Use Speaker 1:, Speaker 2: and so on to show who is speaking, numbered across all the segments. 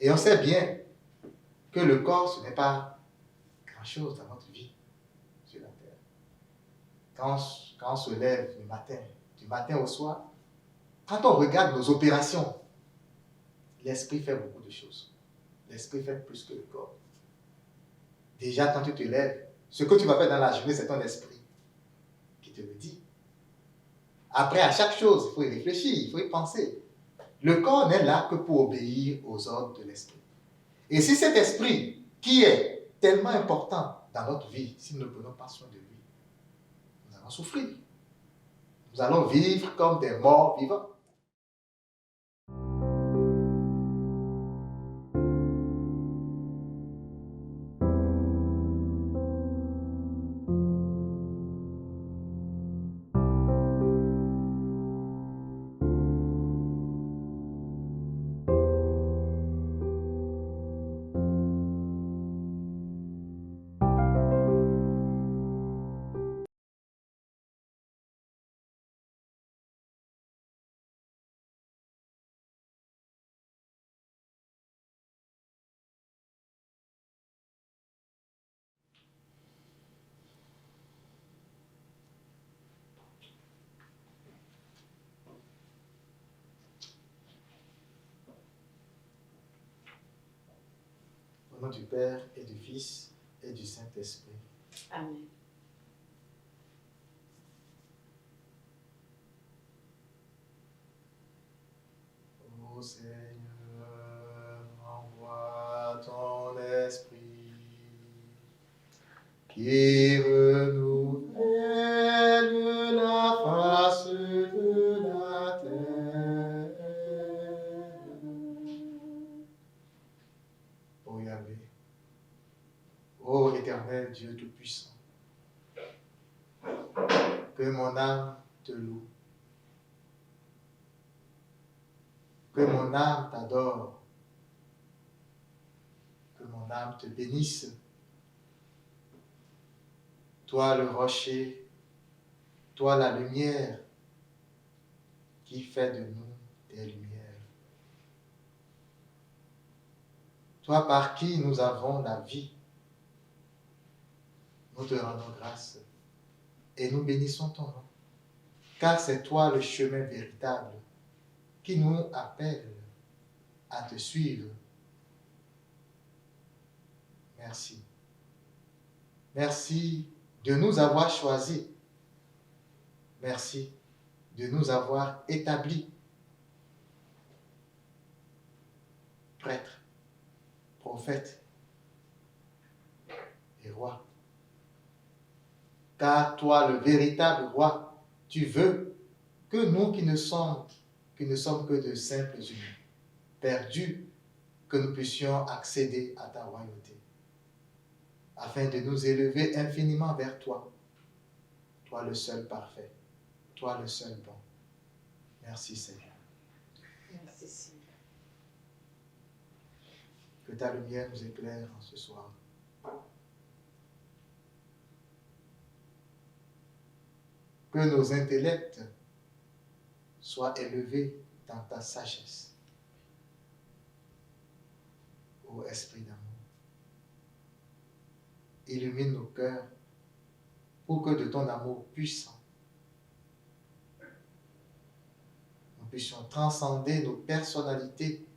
Speaker 1: Et on sait bien que le corps, ce n'est pas grand-chose dans notre vie sur la terre. Quand on se lève le matin, du matin au soir, quand on regarde nos opérations, l'esprit fait beaucoup de choses. L'esprit fait plus que le corps. Déjà, quand tu te lèves, ce que tu vas faire dans la journée, c'est ton esprit qui te le dit. Après, à chaque chose, il faut y réfléchir, il faut y penser. Le corps n'est là que pour obéir aux ordres de l'esprit. Et si cet esprit, qui est tellement important dans notre vie, si nous ne prenons pas soin de lui, nous allons souffrir. Nous allons vivre comme des morts vivants. Au nom du Père et du Fils et du Saint-Esprit.
Speaker 2: Amen.
Speaker 1: Ô Seigneur, envoie ton esprit qui renouvelle la face de la terre. Ô Yahvé, ô Éternel Dieu Tout-Puissant, que mon âme te loue, que mon âme t'adore, que mon âme te bénisse. Toi le rocher, toi la lumière qui fait de nous des lumières. Toi par qui nous avons la vie, nous te rendons grâce et nous bénissons ton nom, car c'est toi le chemin véritable qui nous appelle à te suivre. Merci. Merci de nous avoir choisis. Merci de nous avoir établis prêtres, prophètes et rois. Car toi, le véritable roi, tu veux que nous qui ne sommes que de simples humains, perdus, que nous puissions accéder à ta royauté, afin de nous élever infiniment vers toi, toi le seul parfait, toi le seul bon. Merci Seigneur.
Speaker 2: Merci Seigneur.
Speaker 1: Que ta lumière nous éclaire en ce soir. Que nos intellects soient élevés dans ta sagesse. Ô Esprit d'amour, illumine nos cœurs pour que de ton amour puissant, nous puissions transcender nos personnalités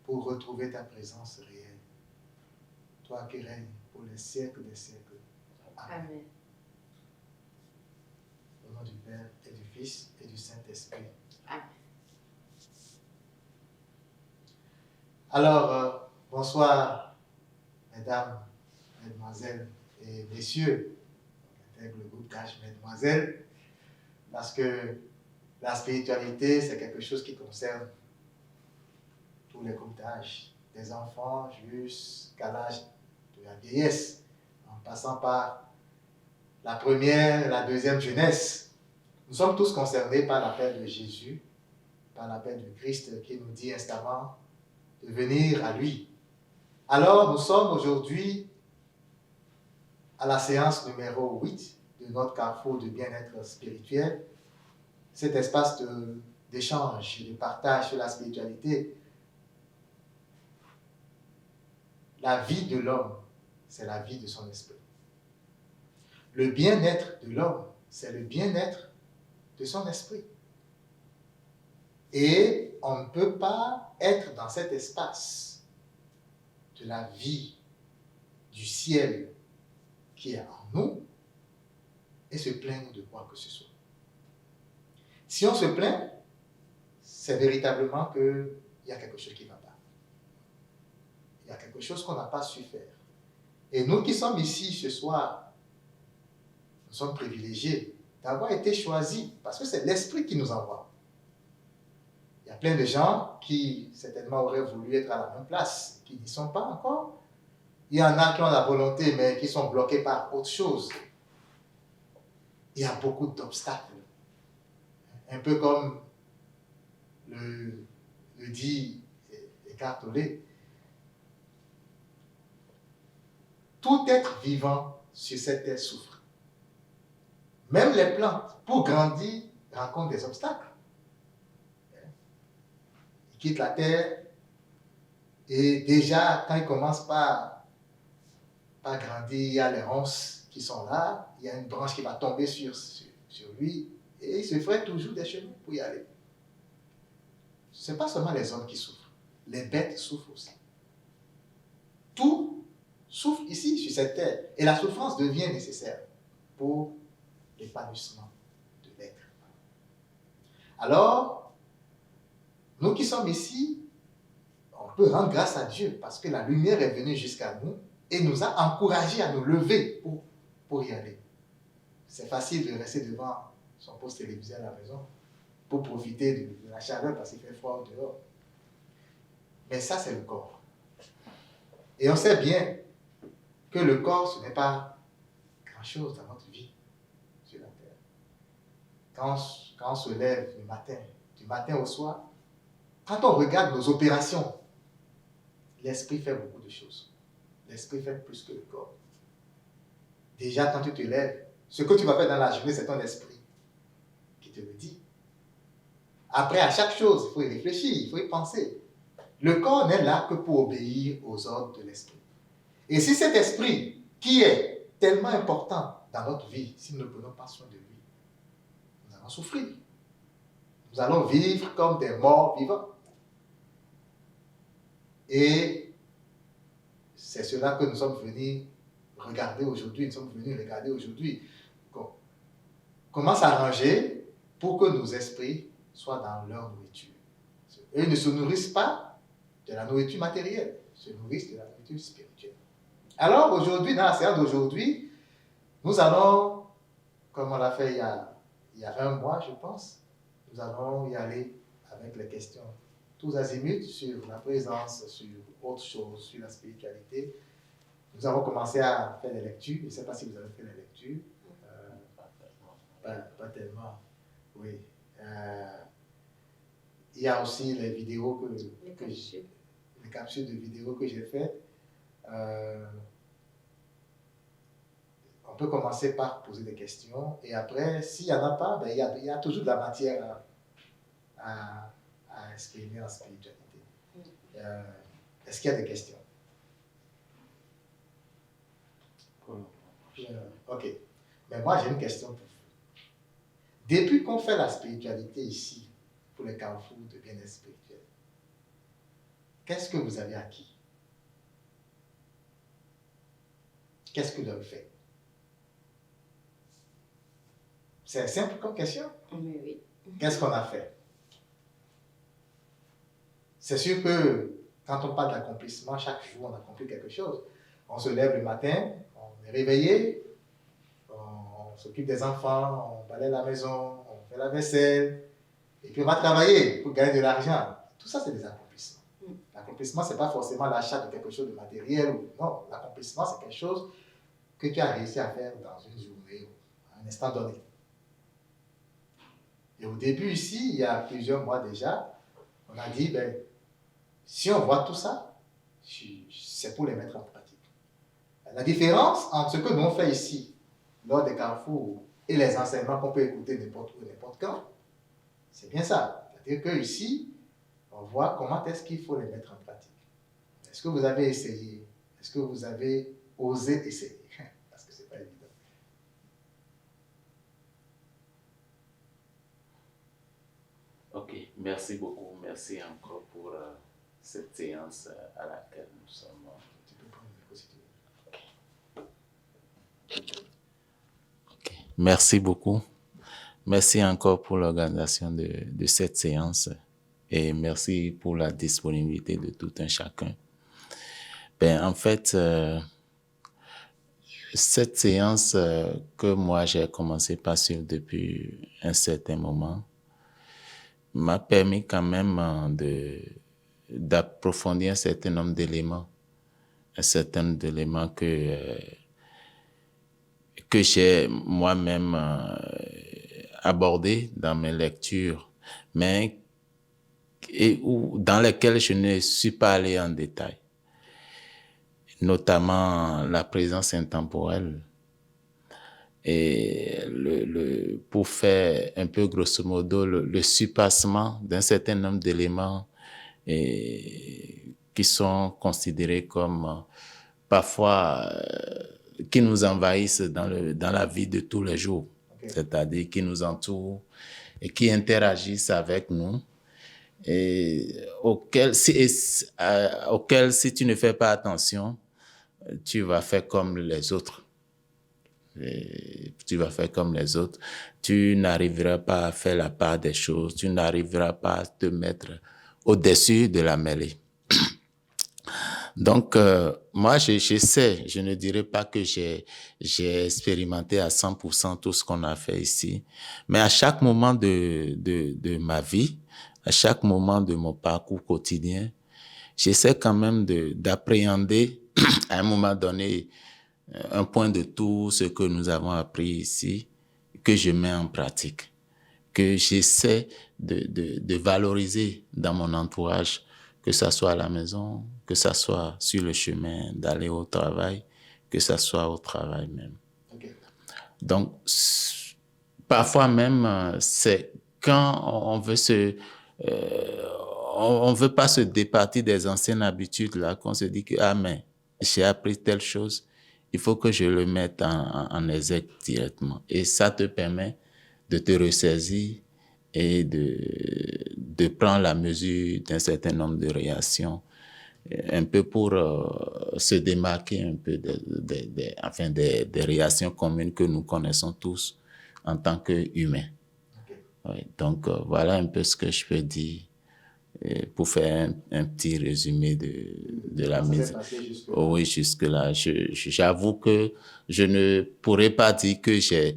Speaker 1: pour retrouver ta présence réelle. Toi qui règnes pour les siècles des siècles. Amen.
Speaker 2: Amen.
Speaker 1: Au nom du Père et du Fils et du Saint-Esprit.
Speaker 2: Amen.
Speaker 1: Alors, bonsoir, mesdames, mesdemoiselles et messieurs. On intègre le groupe d'âge mesdemoiselles, parce que la spiritualité, c'est quelque chose qui concerne tous les groupes d'âge, des enfants jusqu'à l'âge de la vieillesse, en passant par la première, la deuxième jeunesse. Nous sommes tous concernés par l'appel de Jésus, par l'appel du Christ qui nous dit instamment de venir à lui. Alors, nous sommes aujourd'hui à la séance numéro 8 de notre carrefour de bien-être spirituel, cet espace d'échange et de partage sur la spiritualité la vie de l'homme, c'est la vie de son esprit. Le bien-être de l'homme, c'est le bien-être de son esprit. Et on ne peut pas être dans cet espace de la vie du ciel qui est en nous et se plaindre de quoi que ce soit. Si on se plaint, c'est véritablement qu'il y a quelque chose qui ne va pas. Il y a quelque chose qu'on n'a pas su faire. Et nous qui sommes ici ce soir, nous sommes privilégiés d'avoir été choisis parce que c'est l'Esprit qui nous envoie. Il y a plein de gens qui certainement auraient voulu être à la même place, qui n'y sont pas encore. Il y en a qui ont la volonté, mais qui sont bloqués par autre chose. Il y a beaucoup d'obstacles. Un peu comme le dit Eckhart Tolle. Tout être vivant sur cette terre souffre. Même les plantes, pour grandir, rencontrent des obstacles. Ils quittent la terre et déjà, quand ils commencent par grandir, il y a les ronces qui sont là, il y a une branche qui va tomber sur lui et il se ferait toujours des chemins pour y aller. Ce n'est pas seulement les hommes qui souffrent, les bêtes souffrent aussi. Tout souffre ici, sur cette terre, et la souffrance devient nécessaire pour l'épanouissement de l'être. Alors, nous qui sommes ici, on peut rendre grâce à Dieu parce que la lumière est venue jusqu'à nous et nous a encouragés à nous lever pour y aller. C'est facile de rester devant son poste télévisé à la maison pour profiter de la chaleur parce qu'il fait froid dehors. Mais ça, c'est le corps. Et on sait bien que le corps, ce n'est pas grand-chose dans notre vie sur la terre. Quand on se lève le matin, du matin au soir, quand on regarde nos opérations, l'esprit fait beaucoup de choses. L'esprit fait plus que le corps. Déjà, quand tu te lèves, ce que tu vas faire dans la journée, c'est ton esprit qui te le dit. Après, à chaque chose, il faut y réfléchir, il faut y penser. Le corps n'est là que pour obéir aux ordres de l'esprit. Et si cet esprit, qui est tellement important dans notre vie, si nous ne prenons pas soin de lui, nous allons souffrir. Nous allons vivre comme des morts vivants. Et c'est cela que nous sommes venus regarder aujourd'hui. Nous sommes venus regarder aujourd'hui comment s'arranger pour que nos esprits soient dans leur nourriture. Eux ne se nourrissent pas de la nourriture matérielle, ils se nourrissent de la nourriture spirituelle. Alors aujourd'hui, dans la séance d'aujourd'hui, nous allons, comme on l'a fait il y a un mois, je pense, nous allons y aller avec les questions tous azimuts sur la présence, sur autre chose, sur la spiritualité. Nous avons commencé à faire des lectures. Je ne sais pas si vous avez fait les lectures. Pas tellement. Oui. Il y a aussi les vidéos les capsules de vidéos que j'ai faites. On peut commencer par poser des questions et après, s'il n'y en a pas, ben, il y a toujours de la matière à exprimer en spiritualité. Est-ce qu'il y a des questions? Ok. Mais moi, j'ai une question pour vous. Depuis qu'on fait la spiritualité ici, pour les carrefours de bien-être spirituel, qu'est-ce que vous avez acquis? Qu'est-ce que vous avez fait? C'est simple comme question.
Speaker 2: Oui.
Speaker 1: Qu'est-ce qu'on a fait? C'est sûr que quand on parle d'accomplissement, chaque jour on accomplit quelque chose. On se lève le matin, on est réveillé, on s'occupe des enfants, on balaye la maison, on fait la vaisselle, et puis on va travailler pour gagner de l'argent. Tout ça, c'est des accomplissements. L'accomplissement, ce n'est pas forcément l'achat de quelque chose de matériel. Non, l'accomplissement, c'est quelque chose que tu as réussi à faire dans une journée, à un instant donné. Et au début ici, il y a plusieurs mois déjà, on a dit, ben, si on voit tout ça, c'est pour les mettre en pratique. La différence entre ce que nous on fait ici, lors des carrefours, et les enseignements qu'on peut écouter n'importe où, n'importe quand, c'est bien ça. C'est-à-dire qu'ici, on voit comment est-ce qu'il faut les mettre en pratique. Est-ce que vous avez essayé Est-ce que vous avez osé essayer? Parce que ce n'est pas évident.
Speaker 3: Ok, merci beaucoup. Merci encore pour cette séance à laquelle nous sommes.
Speaker 1: Tu peux prendre le micro si tu veux.
Speaker 3: Ok, merci beaucoup. Merci encore pour l'organisation de cette séance et merci pour la disponibilité de tout un chacun. Ben, en fait, cette séance que moi j'ai commencé par suivre depuis un certain moment m'a permis quand même d'approfondir un certain nombre d'éléments, que j'ai moi-même abordé dans mes lectures, mais dans lesquels je ne suis pas allé en détail, notamment la présence intemporelle. Et pour faire un peu grosso modo le surpassement d'un certain nombre d'éléments qui sont considérés comme parfois qui nous envahissent dans la vie de tous les jours, okay. C'est-à-dire qui nous entourent et qui interagissent avec nous et auquel si tu ne fais pas attention, tu vas faire comme les autres. Tu vas faire comme les autres. Tu n'arriveras pas à faire la part des choses. Tu n'arriveras pas à te mettre au-dessus de la mêlée. Donc, moi, j'essaie. Je ne dirais pas que j'ai expérimenté à 100% tout ce qu'on a fait ici. Mais à chaque moment de ma vie, à chaque moment de mon parcours quotidien, j'essaie quand même d'appréhender à un moment donné un point de tout ce que nous avons appris ici, que je mets en pratique, que j'essaie de valoriser dans mon entourage, que ça soit à la maison, que ça soit sur le chemin d'aller au travail, que ça soit au travail même. Okay. Donc, parfois même, c'est quand on veut on veut pas se départir des anciennes habitudes là, qu'on se dit que, ah, mais j'ai appris telle chose, il faut que je le mette en exergue directement. Et ça te permet de te ressaisir et de prendre la mesure d'un certain nombre de réactions, un peu pour se démarquer un peu des réactions communes que nous connaissons tous en tant qu'humains. Okay. Oui, donc, voilà un peu ce que je peux dire pour faire un petit résumé de la mise. Oui, jusque-là. J'avoue que je ne pourrais pas dire que j'ai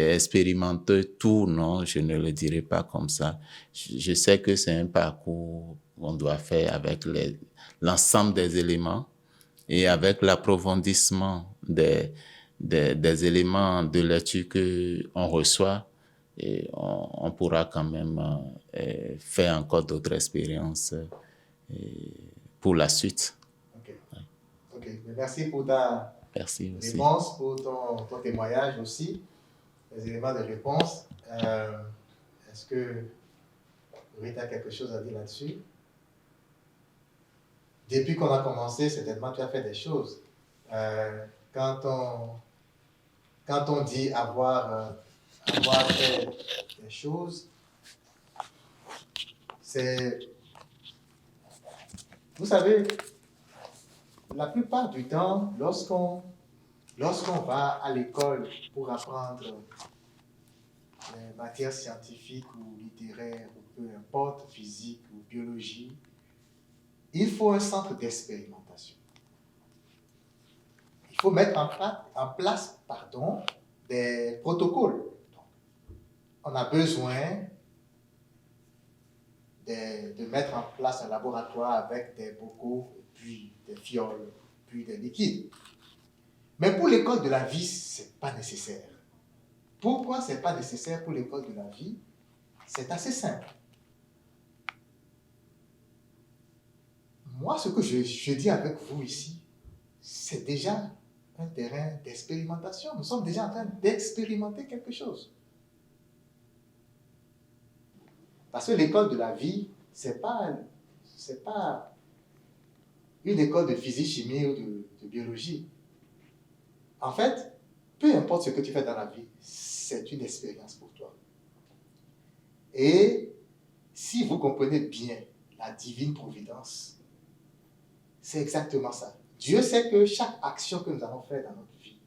Speaker 3: expérimenté tout, non, je ne le dirais pas comme ça. Je sais que c'est un parcours qu'on doit faire avec l'ensemble des éléments et avec l'approfondissement des éléments de lecture qu'on reçoit. Et on pourra quand même faire encore d'autres expériences pour la suite.
Speaker 1: Ok. Okay. Merci pour ta réponse, pour ton témoignage aussi, les éléments de réponse. Est-ce que Rita a quelque chose à dire là-dessus? Depuis qu'on a commencé, certainement tu as fait des choses. Quand on dit avoir fait des choses, c'est... Vous savez, la plupart du temps, lorsqu'on va à l'école pour apprendre les matières scientifiques ou littéraires, ou peu importe, physique ou biologie, il faut un centre d'expérimentation. Il faut mettre en place des protocoles. Donc, on a besoin de mettre en place un laboratoire avec des bocaux, puis des fioles, puis des liquides. Mais pour l'école de la vie, ce n'est pas nécessaire. Pourquoi ce n'est pas nécessaire pour l'école de la vie? C'est assez simple. Moi, ce que je dis avec vous ici, c'est déjà un terrain d'expérimentation. Nous sommes déjà en train d'expérimenter quelque chose. Parce que l'école de la vie, c'est pas une école de physique, chimie ou de biologie. En fait, peu importe ce que tu fais dans la vie, c'est une expérience pour toi. Et si vous comprenez bien la divine providence, c'est exactement ça. Dieu sait que chaque action que nous allons faire dans notre vie,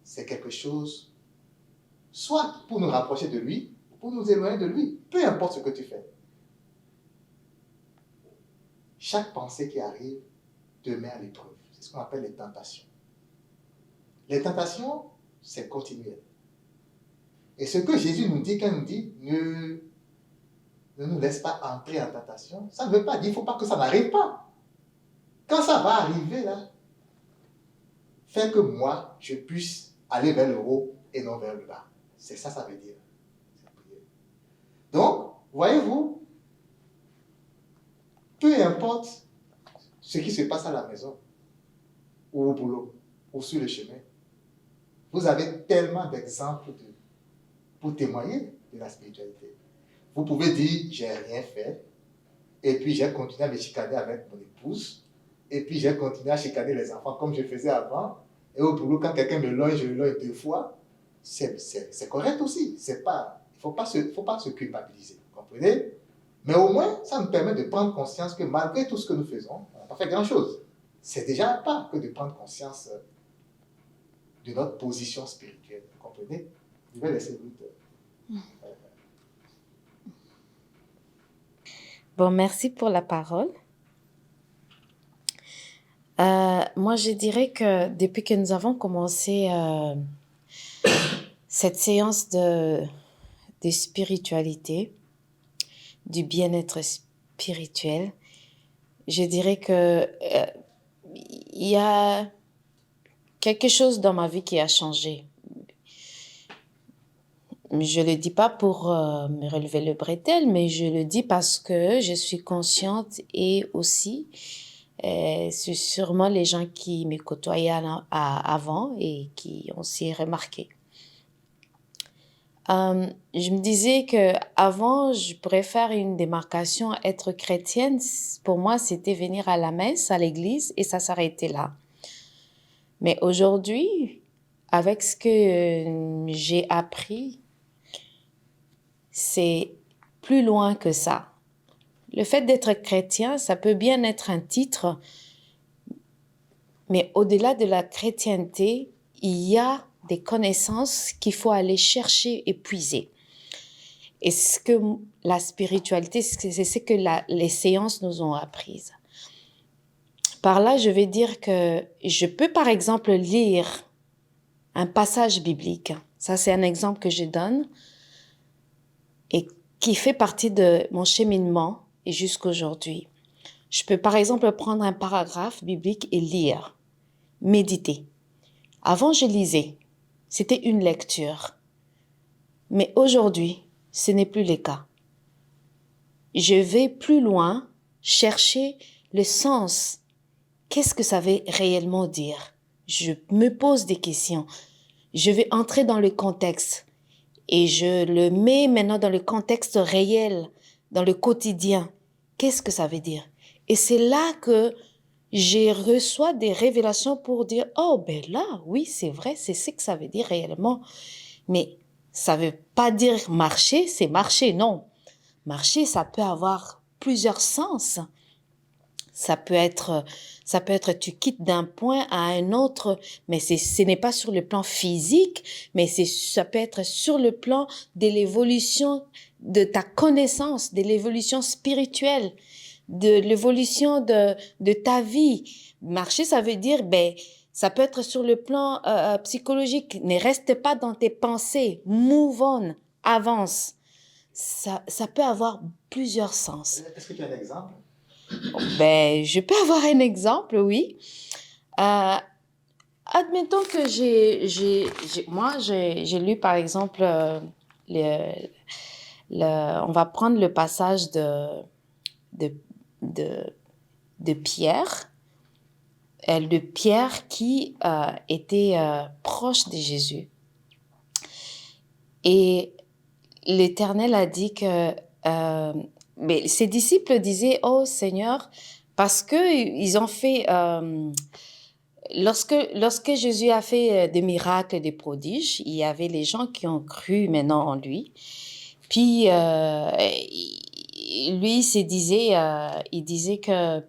Speaker 1: c'est quelque chose, soit pour nous rapprocher de lui, ou pour nous éloigner de lui. Peu importe ce que tu fais. Chaque pensée qui arrive te met à l'épreuve. C'est ce qu'on appelle les tentations. Les tentations, c'est continuel. Et ce que Jésus nous dit, quand il nous dit ne nous laisse pas entrer en tentation, ça ne veut pas dire, il ne faut pas que ça n'arrive pas. Quand ça va arriver là, fais que moi, je puisse aller vers le haut et non vers le bas. C'est ça, ça veut dire. Donc, voyez-vous, peu importe ce qui se passe à la maison, ou au boulot, ou sur le chemin, vous avez tellement d'exemples pour témoigner de la spiritualité. Vous pouvez dire, j'ai rien fait, et puis j'ai continué à me chicaner avec mon épouse, et puis j'ai continué à chicaner les enfants comme je faisais avant, et au boulot, quand quelqu'un me loge, je le loge 2 fois, c'est correct aussi. Il ne faut pas se culpabiliser, vous comprenez? Mais au moins, ça nous permet de prendre conscience que malgré tout ce que nous faisons, on n'a pas fait grand-chose. C'est déjà un pas que de prendre conscience de notre position spirituelle, vous comprenez? Je vais laisser vous.
Speaker 4: Bon, merci pour la parole. Moi, je dirais que depuis que nous avons commencé cette séance de spiritualité, du bien-être spirituel, je dirais que il y a quelque chose dans ma vie qui a changé. Je le dis pas pour me relever le bretelle, mais je le dis parce que je suis consciente et aussi c'est sûrement les gens qui me côtoyaient avant et qui ont aussi remarqué. Je me disais que avant, je pourrais faire une démarcation, être chrétienne. Pour moi, c'était venir à la messe, à l'église, et ça s'arrêtait là. Mais aujourd'hui, avec ce que j'ai appris, c'est plus loin que ça. Le fait d'être chrétien, ça peut bien être un titre, mais au-delà de la chrétienté, il y a des connaissances qu'il faut aller chercher et puiser. Et ce que la spiritualité, c'est ce que les séances nous ont apprises. Par là, je vais dire que je peux par exemple lire un passage biblique. Ça, c'est un exemple que je donne et qui fait partie de mon cheminement et jusqu'aujourd'hui. Je peux par exemple prendre un paragraphe biblique et lire, méditer. Avant, je lisais. C'était une lecture. Mais aujourd'hui, ce n'est plus le cas. Je vais plus loin, chercher le sens. Qu'est-ce que ça veut réellement dire? Je me pose des questions. Je vais entrer dans le contexte et je le mets maintenant dans le contexte réel, dans le quotidien. Qu'est-ce que ça veut dire? Et c'est là que je reçois des révélations pour dire, oh ben là, oui, c'est vrai, c'est ce que ça veut dire réellement. Mais ça veut pas dire marcher, c'est marcher, non. Marcher, ça peut avoir plusieurs sens. Ça peut être tu quittes d'un point à un autre, mais ce n'est pas sur le plan physique, mais ça peut être sur le plan de l'évolution de ta connaissance, de l'évolution spirituelle, de l'évolution de ta vie. Marcher, ça veut dire, ça peut être sur le plan psychologique. Ne reste pas dans tes pensées. Move on, avance. Ça peut avoir plusieurs sens.
Speaker 1: Est-ce que tu as un exemple?
Speaker 4: Je peux avoir un exemple, oui. Admettons que moi, j'ai lu, par exemple, on va prendre le passage de Pierre, de Pierre qui était proche de Jésus. Et l'Éternel a dit que mais ses disciples disaient, oh Seigneur, Parce qu'ils ont fait... lorsque Jésus a fait des miracles et des prodiges, il y avait les gens qui ont cru maintenant en lui. Puis, lui, il disait que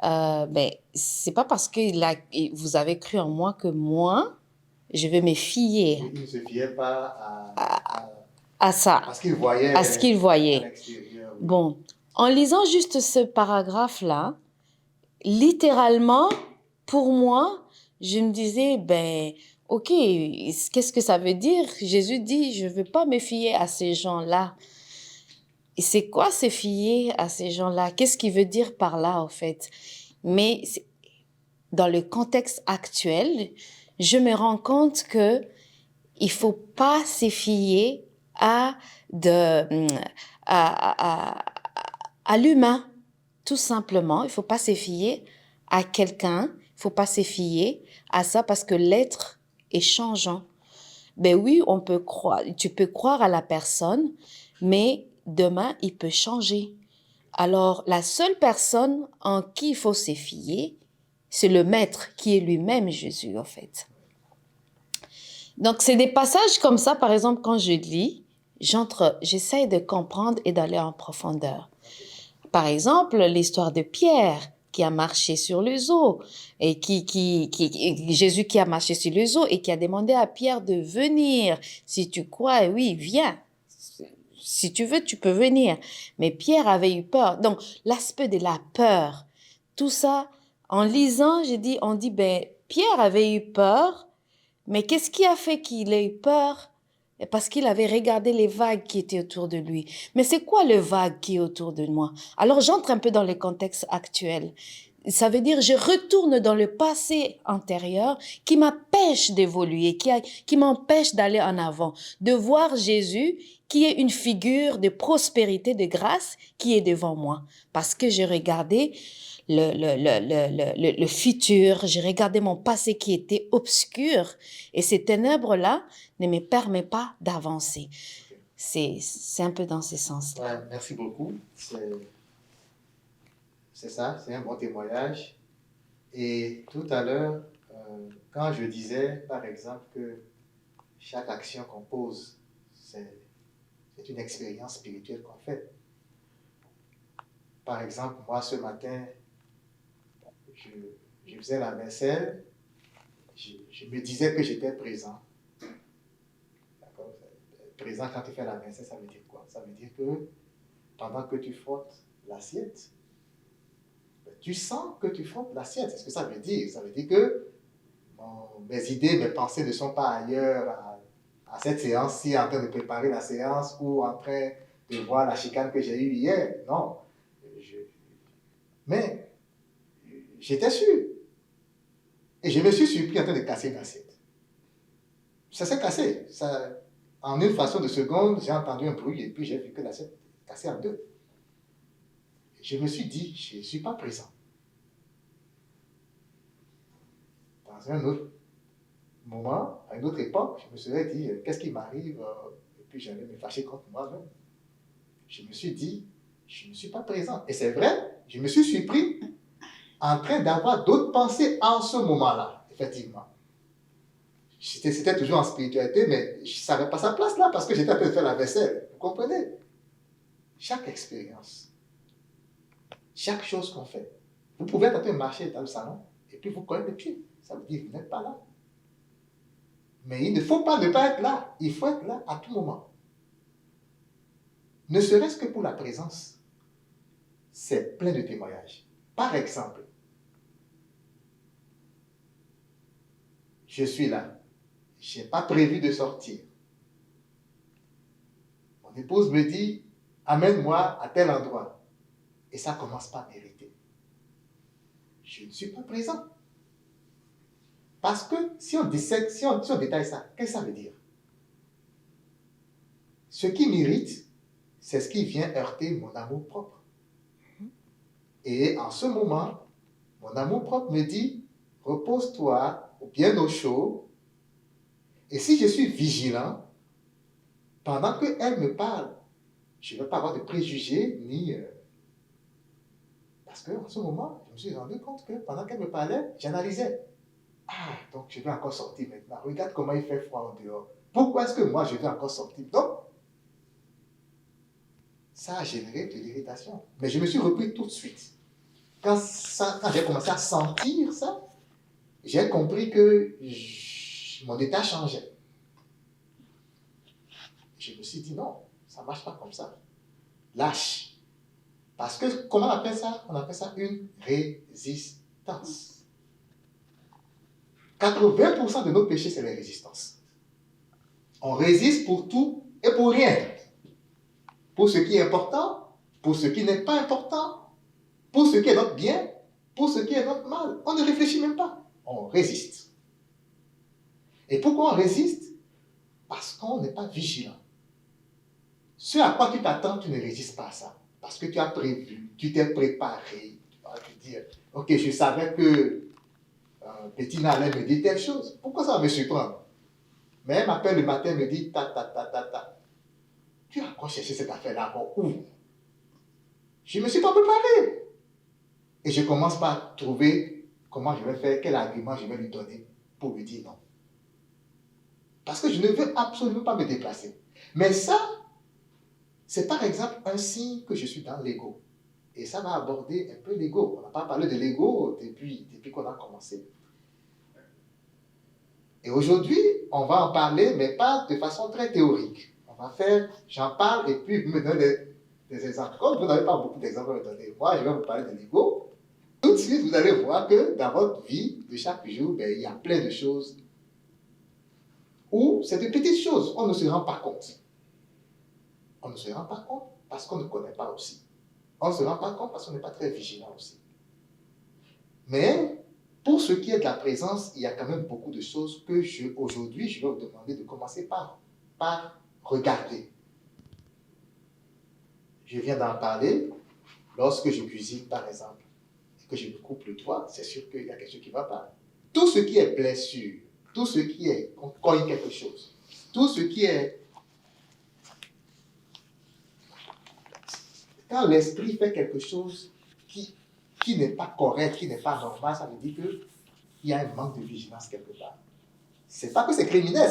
Speaker 4: ben, c'est pas parce que vous avez cru en moi que moi, je vais me fier
Speaker 1: Il ne se fiait pas
Speaker 4: à ça,
Speaker 1: à ce qu'il voyait
Speaker 4: à ce qu'il
Speaker 1: à
Speaker 4: voyait.
Speaker 1: l'extérieur.
Speaker 4: Bon, en lisant juste ce paragraphe-là, littéralement, pour moi, je me disais, ben, ok, qu'est-ce que ça veut dire? Jésus dit, je ne veux pas me fier à ces gens-là. Et c'est quoi se fier à ces gens-là? Qu'est-ce qu'il veut dire par là, en fait? Mais dans le contexte actuel, je me rends compte que il faut pas se fier à à l'humain, tout simplement. Il faut pas se fier à quelqu'un. Il faut pas se fier à ça parce que l'être est changeant. Ben oui, on peut croire. Tu peux croire à la personne, mais demain il peut changer. Alors la seule personne en qui il faut se fier, c'est le Maître qui est lui-même Jésus, en fait. Donc, c'est des passages comme ça, par exemple, quand je lis, j'essaie de comprendre et d'aller en profondeur. Par exemple, l'histoire de Pierre qui a marché sur les eaux et Jésus qui a marché sur les eaux et qui a demandé à Pierre de venir. Si tu crois, oui, viens. Si tu veux, tu peux venir. Mais Pierre avait eu peur. Donc, l'aspect de la peur, tout ça, en lisant, on dit, ben, Pierre avait eu peur, mais qu'est-ce qui a fait qu'il ait eu peur? Parce qu'il avait regardé les vagues qui étaient autour de lui. Mais c'est quoi le vague qui est autour de moi? Alors, j'entre un peu dans le contexte actuel. Ça veut dire, je retourne dans le passé antérieur qui m'empêche d'évoluer, qui m'empêche d'aller en avant, de voir Jésus qui est une figure de prospérité, de grâce qui est devant moi. Parce que j'ai regardé le futur, j'ai regardé mon passé qui était obscur et ces ténèbres-là ne me permettent pas d'avancer. C'est un peu dans ce sens-là.
Speaker 1: Ouais, merci beaucoup. C'est ça, c'est un bon témoignage. Et tout à l'heure, quand je disais, par exemple, que chaque action qu'on pose, c'est une expérience spirituelle qu'on fait. Par exemple, moi, ce matin, je faisais la vaisselle, je me disais que j'étais présent. D'accord? Présent quand tu fais la vaisselle, ça veut dire quoi? Ça veut dire que pendant que tu frottes l'assiette, tu sens que tu frottes l'assiette. C'est ce que ça veut dire. Ça veut dire que mes idées, mes pensées ne sont pas ailleurs à cette séance-ci, en train de préparer la séance ou en train de voir la chicane que j'ai eue hier. Non. Mais j'étais sûr. Et je me suis surpris en train de casser une assiette. Ça s'est cassé. En une fraction de seconde, j'ai entendu un bruit et puis j'ai vu que l'assiette est cassée en deux. Je me suis dit, je ne suis pas présent. Dans un autre moment, à une autre époque, je me serais dit, qu'est-ce qui m'arrive? Et puis j'allais me fâcher contre moi-même. Je me suis dit, je ne suis pas présent. Et c'est vrai, je me suis surpris en train d'avoir d'autres pensées en ce moment-là, effectivement. C'était toujours en spiritualité, mais je ne savais pas sa place là parce que j'étais en train de faire la vaisselle. Vous comprenez? Chaque expérience, chaque chose qu'on fait, vous pouvez être en train de marcher dans le salon et puis vous cognez le pied. Ça veut dire que vous n'êtes pas là. Mais il ne faut pas ne pas être là. Il faut être là à tout moment. Ne serait-ce que pour la présence. C'est plein de témoignages. Par exemple, je suis là. Je n'ai pas prévu de sortir. Mon épouse me dit, amène-moi à tel endroit. Et ça commence par m'irriter. Je ne suis pas présent. Parce que si on dissèque, si on détaille ça, qu'est-ce que ça veut dire? Ce qui m'irrite, c'est ce qui vient heurter mon amour propre. Et en ce moment, mon amour propre me dit, repose-toi bien au chaud. Et si je suis vigilant, pendant qu'elle me parle, je ne vais pas avoir de préjugés, ni... Parce qu'en ce moment, je me suis rendu compte que pendant qu'elle me parlait, j'analysais. Ah, donc je vais encore sortir maintenant. Regarde comment il fait froid en dehors. Pourquoi est-ce que moi je vais encore sortir? Donc, ça a généré de l'irritation. Mais je me suis repris tout de suite. Quand j'ai commencé à sentir ça, j'ai compris que mon état changeait. Je me suis dit non, ça ne marche pas comme ça. Lâche. Parce que, comment on appelle ça? On appelle ça une résistance. 80% de nos péchés, c'est les résistances. On résiste pour tout et pour rien. Pour ce qui est important, pour ce qui n'est pas important, pour ce qui est notre bien, pour ce qui est notre mal. On ne réfléchit même pas. On résiste. Et pourquoi on résiste? Parce qu'on n'est pas vigilant. Ce à quoi tu t'attends, tu ne résistes pas à ça. Parce que tu as prévu, tu t'es préparé. Tu vas te dire, ok, je savais que Bettina allait me dire telle chose. Pourquoi ça va me surprendre? Mais elle m'appelle le matin et me dit ta ta ta ta ta. Tu as quoi chercher cette affaire-là encore où? Je ne me suis pas préparé. Et je commence par trouver comment je vais faire, quel argument je vais lui donner pour lui dire non. Parce que je ne veux absolument pas me déplacer. Mais ça, c'est par exemple un signe que je suis dans l'ego. Et ça va aborder un peu l'ego. On n'a pas parlé de l'ego depuis qu'on a commencé. Et aujourd'hui, on va en parler, mais pas de façon très théorique. On va faire, j'en parle et puis vous me donnez des exemples. Comme vous n'avez pas beaucoup d'exemples à me donner, moi je vais vous parler de l'ego. Tout de suite, vous allez voir que dans votre vie de chaque jour, il y a plein de choses où c'est de petites choses, on ne se rend pas compte. On ne se rend pas compte parce qu'on ne connaît pas aussi. On ne se rend pas compte parce qu'on n'est pas très vigilant aussi. Mais pour ce qui est de la présence, il y a quand même beaucoup de choses que aujourd'hui, je vais vous demander de commencer par regarder. Je viens d'en parler. Lorsque je cuisine, par exemple, et que je me coupe le doigt, c'est sûr qu'il y a quelque chose qui ne va pas. Tout ce qui est blessure, tout ce qui est, on cogne quelque chose, tout ce qui est... Quand l'esprit fait quelque chose qui n'est pas correct, qui n'est pas normal, ça veut dire qu'il y a un manque de vigilance quelque part. C'est pas que c'est criminel,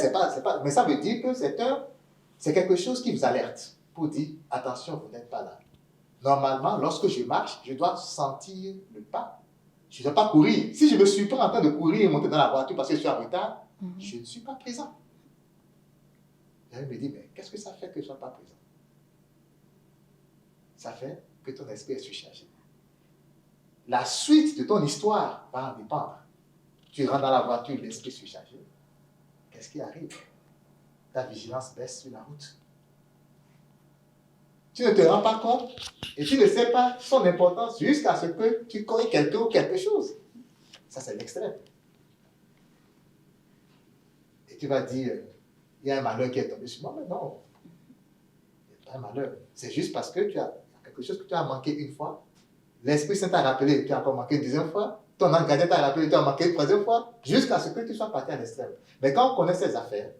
Speaker 1: mais ça veut dire que c'est quelque chose qui vous alerte pour dire, attention, vous n'êtes pas là. Normalement, lorsque je marche, je dois sentir le pas. Je ne dois pas courir. Si je me suis pas en train de courir et monter dans la voiture parce que je suis en retard, je ne suis pas présent. Elle me dit, mais qu'est-ce que ça fait que je ne sois pas présent? Ça fait que ton esprit est surchargé. La suite de ton histoire va en dépendre. Tu rentres dans la voiture, l'esprit surchargé. Qu'est-ce qui arrive? Ta vigilance baisse sur la route. Tu ne te rends pas compte et tu ne sais pas son importance jusqu'à ce que tu cognes quelqu'un ou quelque chose. Ça, c'est l'extrême. Et tu vas dire, il y a un malheur qui est tombé sur moi. Mais non, il n'y a pas un malheur. C'est juste parce que tu as quelque chose que tu as manqué une fois. L'Esprit Saint t'a rappelé, tu as encore manqué une deuxième fois. Ton ange gardien t'a rappelé, tu as manqué une troisième fois. Jusqu'à ce que tu sois parti à l'extrême. Mais quand on connaît ces affaires,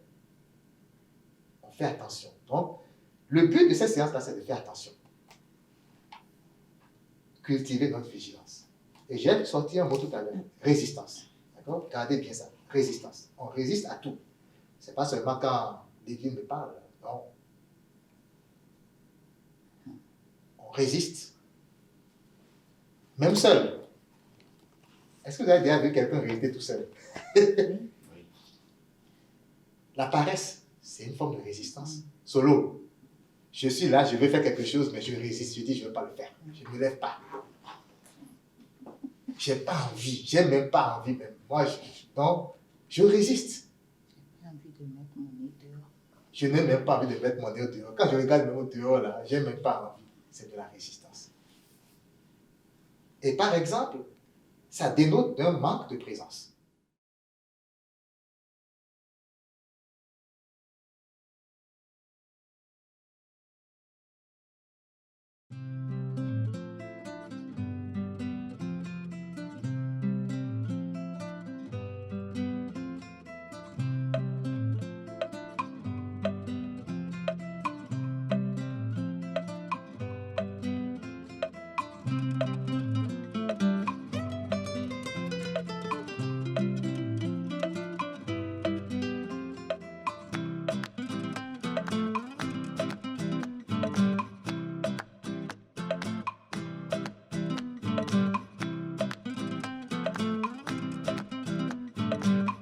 Speaker 1: on fait attention. Donc, le but de cette séance-là, c'est de faire attention. Cultiver notre vigilance. Et j'ai sorti un mot tout à l'heure, résistance. D'accord? Gardez bien ça, résistance. On résiste à tout. Ce n'est pas seulement quand l'Église me parle. Non. On résiste. Même seul. Est-ce que vous avez déjà vu quelqu'un résister tout seul? Oui. La paresse, c'est une forme de résistance. Solo. Je suis là, je veux faire quelque chose, mais je résiste. Je dis, je ne veux pas le faire. Je ne me lève pas. Je n'ai pas envie. Je n'ai même pas envie. Même. Moi, donc, je résiste.
Speaker 2: J'ai envie de mettre mon nez dehors.
Speaker 1: Je n'ai même pas envie de mettre mon nez dehors. Quand je regarde mon nez dehors, là, je n'ai même pas envie. C'est de la résistance. Et par exemple, ça dénote d'un manque de présence. Merci.